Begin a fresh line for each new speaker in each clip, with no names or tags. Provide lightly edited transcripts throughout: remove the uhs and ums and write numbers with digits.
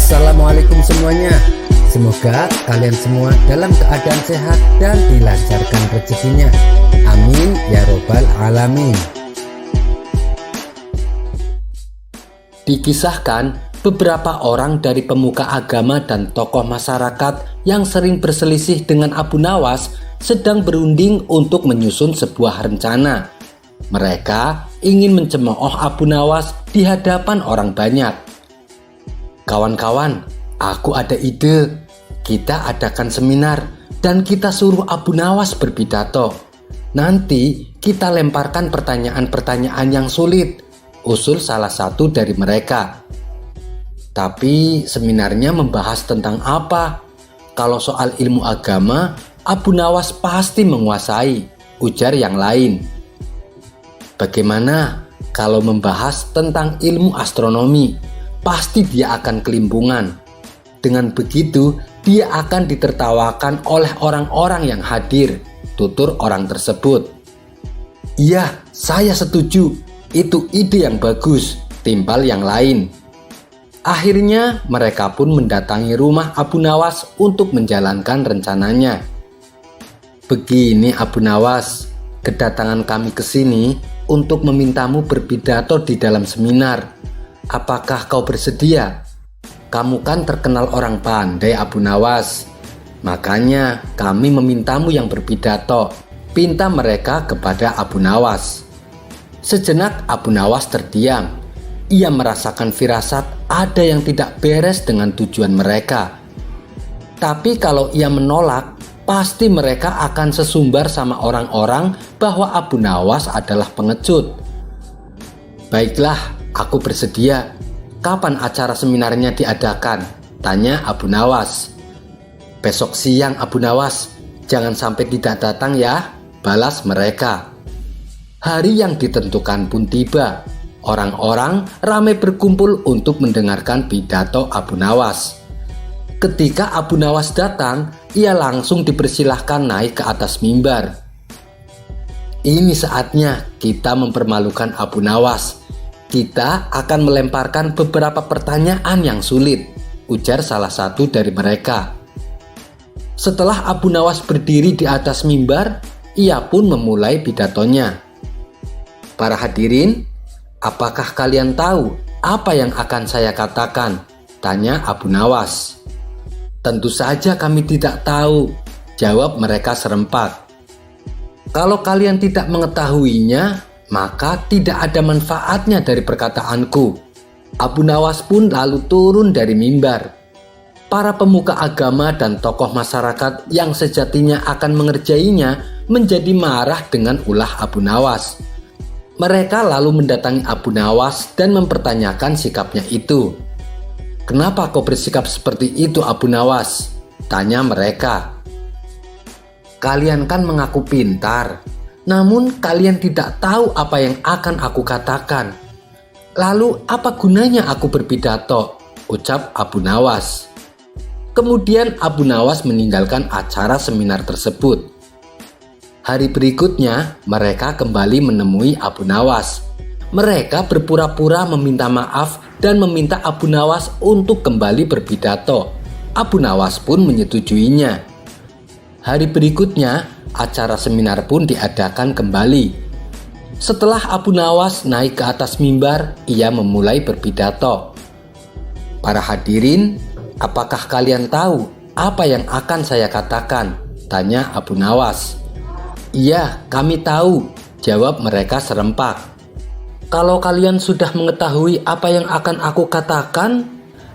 Assalamualaikum semuanya. Semoga kalian semua dalam keadaan sehat dan dilancarkan rezekinya. Amin ya robbal alamin. Dikisahkan beberapa orang dari pemuka agama dan tokoh masyarakat yang sering berselisih dengan Abu Nawas sedang berunding untuk menyusun sebuah rencana. Mereka ingin mencemooh Abu Nawas di hadapan orang banyak. Kawan-kawan, aku ada ide. Kita adakan seminar dan kita suruh Abu Nawas berpidato. Nanti kita lemparkan pertanyaan-pertanyaan yang sulit, usul salah satu dari mereka. Tapi seminarnya membahas tentang apa? Kalau soal ilmu agama, Abu Nawas pasti menguasai, ujar yang lain. Bagaimana kalau membahas tentang ilmu astronomi? Pasti dia akan kelimpungan. Dengan begitu, dia akan ditertawakan oleh orang-orang yang hadir, tutur orang tersebut. Iya, saya setuju. Itu ide yang bagus, timpal yang lain. Akhirnya, mereka pun mendatangi rumah Abu Nawas untuk menjalankan rencananya. Begini Abu Nawas, kedatangan kami ke sini untuk memintamu berpidato di dalam seminar. Apakah kau bersedia? Kamu kan terkenal orang pandai Abu Nawas. Makanya kami memintamu yang berpidato. Pinta mereka kepada Abu Nawas. Sejenak Abu Nawas terdiam. Ia merasakan firasat ada yang tidak beres dengan tujuan mereka. Tapi kalau ia menolak, pasti mereka akan sesumbar sama orang-orang bahwa Abu Nawas adalah pengecut. Baiklah, aku bersedia. Kapan acara seminarnya diadakan? Tanya Abu Nawas. Besok siang Abu Nawas. Jangan sampai tidak datang ya, balas mereka. Hari yang ditentukan pun tiba. Orang-orang ramai berkumpul untuk mendengarkan pidato Abu Nawas. Ketika Abu Nawas datang, ia langsung dipersilahkan naik ke atas mimbar. Ini saatnya kita mempermalukan Abu Nawas. Kita akan melemparkan beberapa pertanyaan yang sulit, ujar salah satu dari mereka. Setelah Abu Nawas berdiri di atas mimbar, ia pun memulai pidatonya. Para hadirin, apakah kalian tahu apa yang akan saya katakan? Tanya Abu Nawas. Tentu saja kami tidak tahu, jawab mereka serempak. Kalau kalian tidak mengetahuinya, maka tidak ada manfaatnya dari perkataanku. Abu Nawas pun lalu turun dari mimbar. Para pemuka agama dan tokoh masyarakat yang sejatinya akan mengerjainya menjadi marah dengan ulah Abu Nawas. Mereka lalu mendatangi Abu Nawas dan mempertanyakan sikapnya itu. Kenapa kau bersikap seperti itu Abu Nawas? Tanya mereka. Kalian kan mengaku pintar, namun kalian tidak tahu apa yang akan aku katakan. Lalu apa gunanya aku berpidato? Ucap Abu Nawas. Kemudian Abu Nawas meninggalkan acara seminar tersebut. Hari berikutnya mereka kembali menemui Abu Nawas. Mereka berpura-pura meminta maaf dan meminta Abu Nawas untuk kembali berpidato. Abu Nawas pun menyetujuinya. Hari berikutnya acara seminar pun diadakan kembali. Setelah Abu Nawas naik ke atas mimbar, ia memulai berpidato. Para hadirin, apakah kalian tahu apa yang akan saya katakan? Tanya Abu Nawas. Iya, kami tahu, jawab mereka serempak. Kalau kalian sudah mengetahui apa yang akan aku katakan,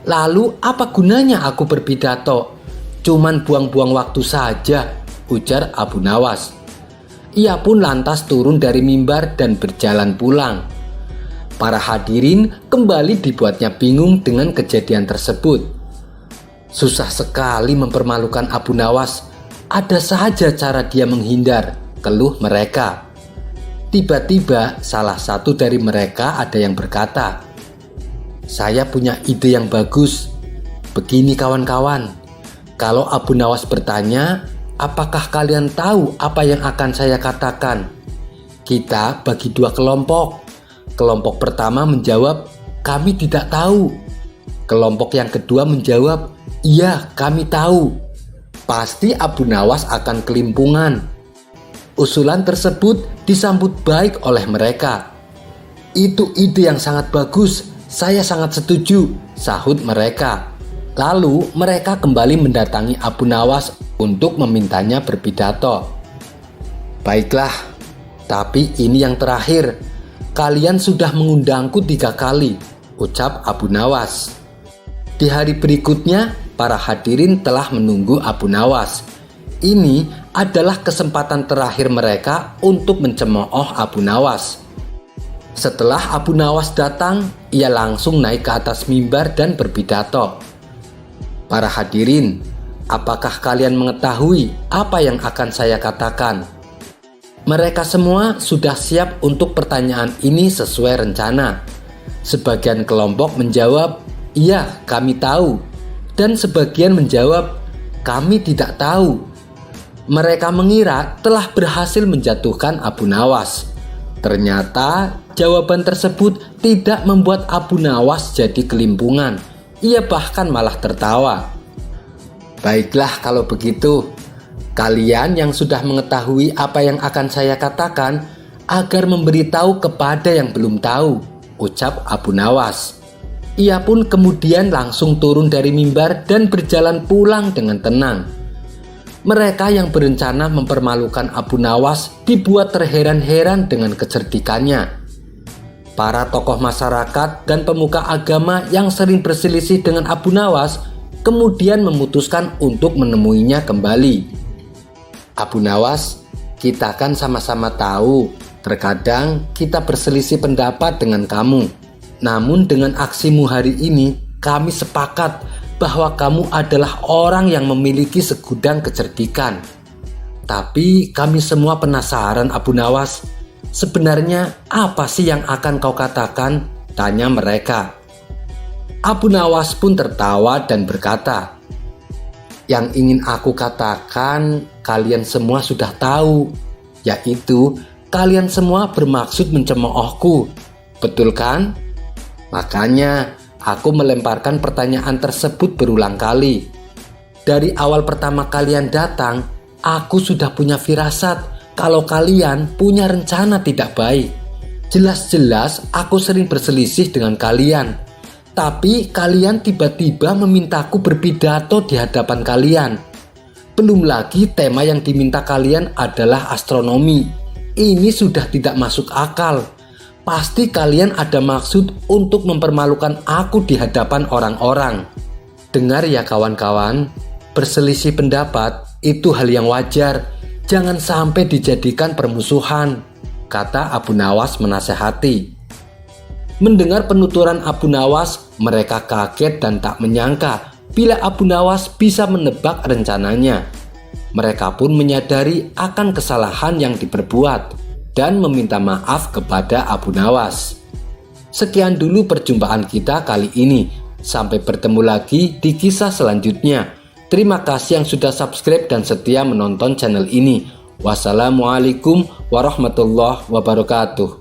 lalu apa gunanya aku berpidato? Cuman buang-buang waktu saja, ujar Abu Nawas. Ia pun lantas turun dari mimbar dan berjalan pulang. Para hadirin kembali dibuatnya bingung dengan kejadian tersebut. Susah sekali mempermalukan Abu Nawas. Ada saja cara dia menghindar, keluh mereka. Tiba-tiba salah satu dari mereka ada yang berkata, saya punya ide yang bagus. Begini kawan-kawan, kalau Abu Nawas bertanya, apakah kalian tahu apa yang akan saya katakan? Kita bagi dua kelompok. Kelompok pertama menjawab, kami tidak tahu. Kelompok yang kedua menjawab, "Iya, kami tahu. Pasti Abu Nawas akan kelimpungan." Usulan tersebut disambut baik oleh mereka. "Itu ide yang sangat bagus, saya sangat setuju," sahut mereka. Lalu mereka kembali mendatangi Abu Nawas untuk memintanya berpidato. "Baiklah, tapi ini yang terakhir. Kalian sudah mengundangku 3 kali," ucap Abu Nawas. Di hari berikutnya, para hadirin telah menunggu Abu Nawas. Ini adalah kesempatan terakhir mereka untuk mencemooh Abu Nawas. Setelah Abu Nawas datang, ia langsung naik ke atas mimbar dan berpidato. "Para hadirin, apakah kalian mengetahui apa yang akan saya katakan?" Mereka semua sudah siap untuk pertanyaan ini sesuai rencana. Sebagian kelompok menjawab, "Iya, kami tahu." Dan sebagian menjawab, "Kami tidak tahu." Mereka mengira telah berhasil menjatuhkan Abu Nawas. Ternyata jawaban tersebut tidak membuat Abu Nawas jadi kelimpungan. Ia bahkan malah tertawa. "Baiklah kalau begitu. Kalian yang sudah mengetahui apa yang akan saya katakan agar memberitahu kepada yang belum tahu," ucap Abu Nawas. Ia pun kemudian langsung turun dari mimbar dan berjalan pulang dengan tenang. Mereka yang berencana mempermalukan Abu Nawas dibuat terheran-heran dengan kecerdikannya. Para tokoh masyarakat dan pemuka agama yang sering berselisih dengan Abu Nawas kemudian memutuskan untuk menemuinya kembali. "Abu Nawas, kita kan sama-sama tahu terkadang kita berselisih pendapat dengan kamu. Namun dengan aksimu hari ini, kami sepakat bahwa kamu adalah orang yang memiliki segudang kecerdikan. Tapi kami semua penasaran, Abu Nawas. Sebenarnya apa sih yang akan kau katakan?" tanya mereka. Abu Nawas pun tertawa dan berkata, "Yang ingin aku katakan kalian semua sudah tahu, yaitu kalian semua bermaksud mencemoohku. Betul kan? Makanya aku melemparkan pertanyaan tersebut berulang kali. Dari awal pertama kalian datang, aku sudah punya firasat kalau kalian punya rencana tidak baik. Jelas-jelas aku sering berselisih dengan kalian, tapi kalian tiba-tiba memintaku berpidato di hadapan kalian. Belum lagi tema yang diminta kalian adalah astronomi. Ini sudah tidak masuk akal. Pasti kalian ada maksud untuk mempermalukan aku di hadapan orang-orang." Dengar ya kawan-kawan, berselisih pendapat itu hal yang wajar. Jangan sampai dijadikan permusuhan, kata Abu Nawas menasehati. Mendengar penuturan Abu Nawas, mereka kaget dan tak menyangka bila Abu Nawas bisa menebak rencananya. Mereka pun menyadari akan kesalahan yang diperbuat dan meminta maaf kepada Abu Nawas. Sekian dulu perjumpaan kita kali ini. Sampai bertemu lagi di kisah selanjutnya. Terima kasih yang sudah subscribe dan setia menonton channel ini. Wassalamualaikum warahmatullahi wabarakatuh.